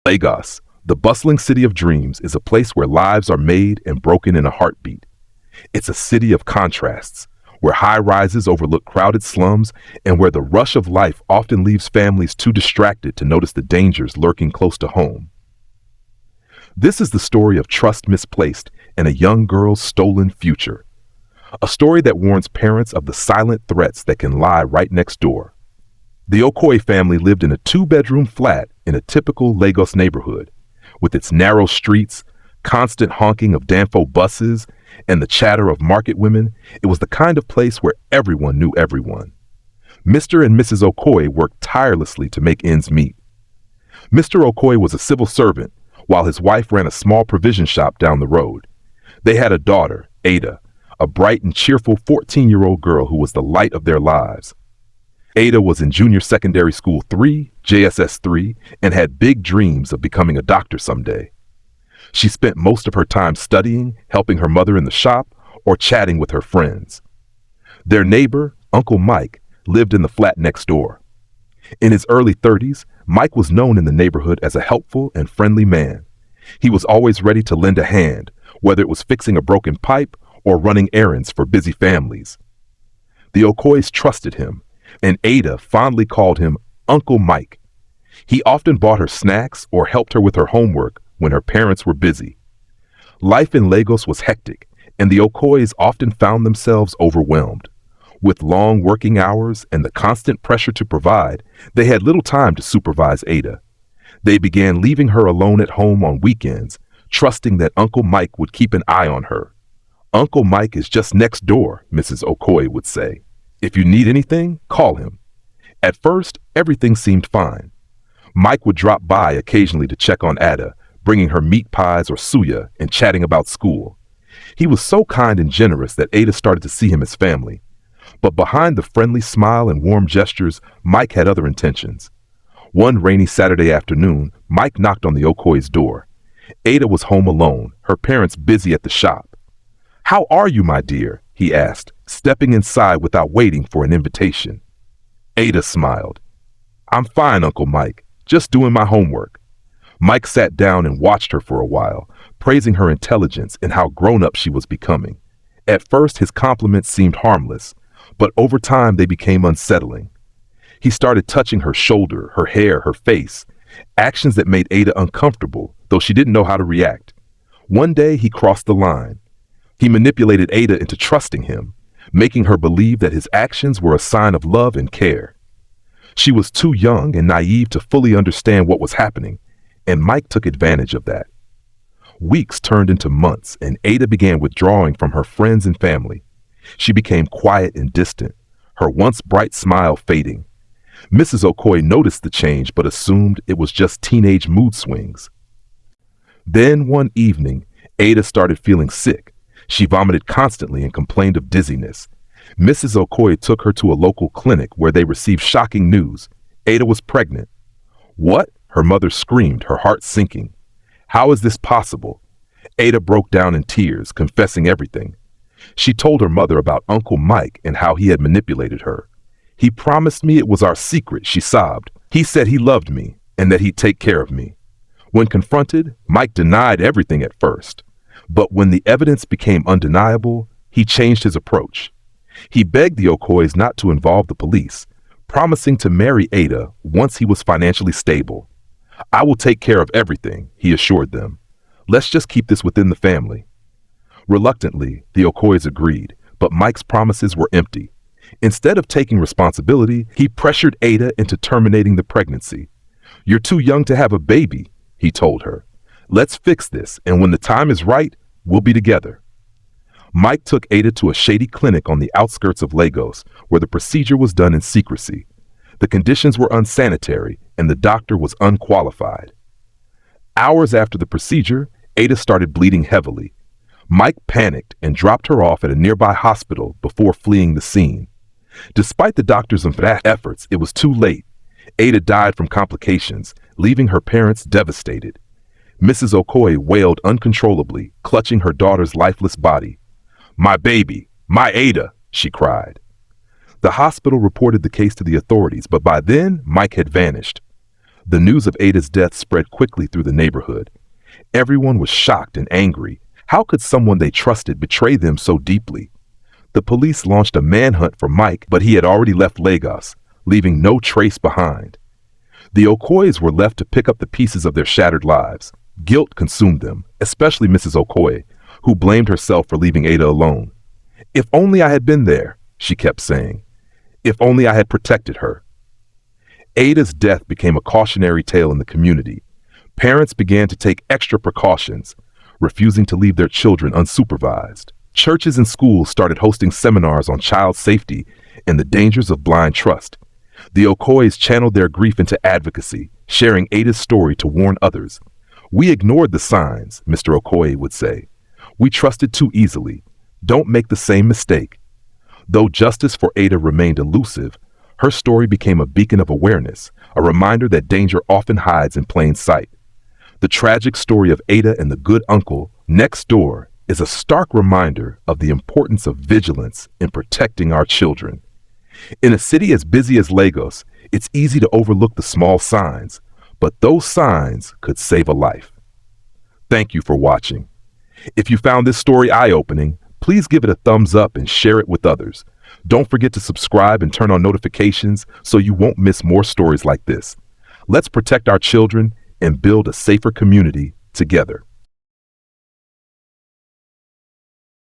Lagos, the bustling city of dreams, is a place where lives are made and broken in a heartbeat. It's a city of contrasts, where high rises overlook crowded slums and where the rush of life often leaves families too distracted to notice the dangers lurking close to home. This is the story of trust misplaced and a young girl's stolen future. A story that warns parents of the silent threats that can lie right next door. The Okoy family lived in a two-bedroom flat in a typical Lagos neighborhood, with its narrow streets, constant honking of Danfo buses, and the chatter of market women. It was the kind of place where everyone knew everyone. Mr. and Mrs. Okoy worked tirelessly to make ends meet. Mr. Okoy was a civil servant, while his wife ran a small provision shop down the road. They had a daughter, Ada, a bright and cheerful 14-year-old girl who was the light of their lives. Ada was in Junior Secondary School 3, JSS 3, and had big dreams of becoming a doctor someday. She spent most of her time studying, helping her mother in the shop, or chatting with her friends. Their neighbor, Uncle Mike, lived in the flat next door. In his early 30s, Mike was known in the neighborhood as a helpful and friendly man. He was always ready to lend a hand, whether it was fixing a broken pipe or running errands for busy families. The Okoys trusted him, and Ada fondly called him Uncle Mike. He often bought her snacks or helped her with her homework when her parents were busy. Life in Lagos was hectic, and the Okoys often found themselves overwhelmed. With long working hours and the constant pressure to provide, they had little time to supervise Ada. They began leaving her alone at home on weekends, trusting that Uncle Mike would keep an eye on her. "Uncle Mike is just next door," Mrs. Okoy would say. "If you need anything, call him." At first, everything seemed fine. Mike would drop by occasionally to check on Ada, bringing her meat pies or suya and chatting about school. He was so kind and generous that Ada started to see him as family. But behind the friendly smile and warm gestures, Mike had other intentions. One rainy Saturday afternoon, Mike knocked on the Okoy's door. Ada was home alone, her parents busy at the shop. "How are you, my dear?" he asked, stepping inside without waiting for an invitation. Ada smiled. "I'm fine, Uncle Mike, just doing my homework." Mike sat down and watched her for a while, praising her intelligence and how grown-up she was becoming. At first, his compliments seemed harmless, but over time they became unsettling. He started touching her shoulder, her hair, her face, actions that made Ada uncomfortable, though she didn't know how to react. One day, he crossed the line. He manipulated Ada into trusting him, making her believe that his actions were a sign of love and care. She was too young and naive to fully understand what was happening, and Mike took advantage of that. Weeks turned into months, and Ada began withdrawing from her friends and family. She became quiet and distant, her once bright smile fading. Mrs. Okoy noticed the change but assumed it was just teenage mood swings. Then one evening, Ada started feeling sick. She vomited constantly and complained of dizziness. Mrs. Okoy took her to a local clinic where they received shocking news. Ada was pregnant. "What?" her mother screamed, her heart sinking. "How is this possible?" Ada broke down in tears, confessing everything. She told her mother about Uncle Mike and how he had manipulated her. "He promised me it was our secret," she sobbed. "He said he loved me and that he'd take care of me." When confronted, Mike denied everything at first. But when the evidence became undeniable, he changed his approach. He begged the Okoys not to involve the police, promising to marry Ada once he was financially stable. "I will take care of everything," he assured them. "Let's just keep this within the family." Reluctantly, the Okoys agreed, but Mike's promises were empty. Instead of taking responsibility, he pressured Ada into terminating the pregnancy. "You're too young to have a baby," he told her. "Let's fix this, and when the time is right, we'll be together." Mike took Ada to a shady clinic on the outskirts of Lagos, where the procedure was done in secrecy. The conditions were unsanitary, and the doctor was unqualified. Hours after the procedure, Ada started bleeding heavily. Mike panicked and dropped her off at a nearby hospital before fleeing the scene. Despite the doctor's efforts, it was too late. Ada died from complications, leaving her parents devastated. Mrs. Okoy wailed uncontrollably, clutching her daughter's lifeless body. "My baby! My Ada!" she cried. The hospital reported the case to the authorities, but by then, Mike had vanished. The news of Ada's death spread quickly through the neighborhood. Everyone was shocked and angry. How could someone they trusted betray them so deeply? The police launched a manhunt for Mike, but he had already left Lagos, leaving no trace behind. The Okoys were left to pick up the pieces of their shattered lives. Guilt consumed them, especially Mrs. Okoy, who blamed herself for leaving Ada alone. "If only I had been there," she kept saying. "If only I had protected her." Ada's death became a cautionary tale in the community. Parents began to take extra precautions, refusing to leave their children unsupervised. Churches and schools started hosting seminars on child safety and the dangers of blind trust. The Okoys channeled their grief into advocacy, sharing Ada's story to warn others. "We ignored the signs," Mr. Okoy would say. "We trusted too easily. Don't make the same mistake." Though justice for Ada remained elusive, her story became a beacon of awareness, a reminder that danger often hides in plain sight. The tragic story of Ada and the good uncle next door is a stark reminder of the importance of vigilance in protecting our children. In a city as busy as Lagos, it's easy to overlook the small signs, but those signs could save a life. Thank you for watching. If you found this story eye-opening, please give it a thumbs up and share it with others. Don't forget to subscribe and turn on notifications so you won't miss more stories like this. Let's protect our children and build a safer community together.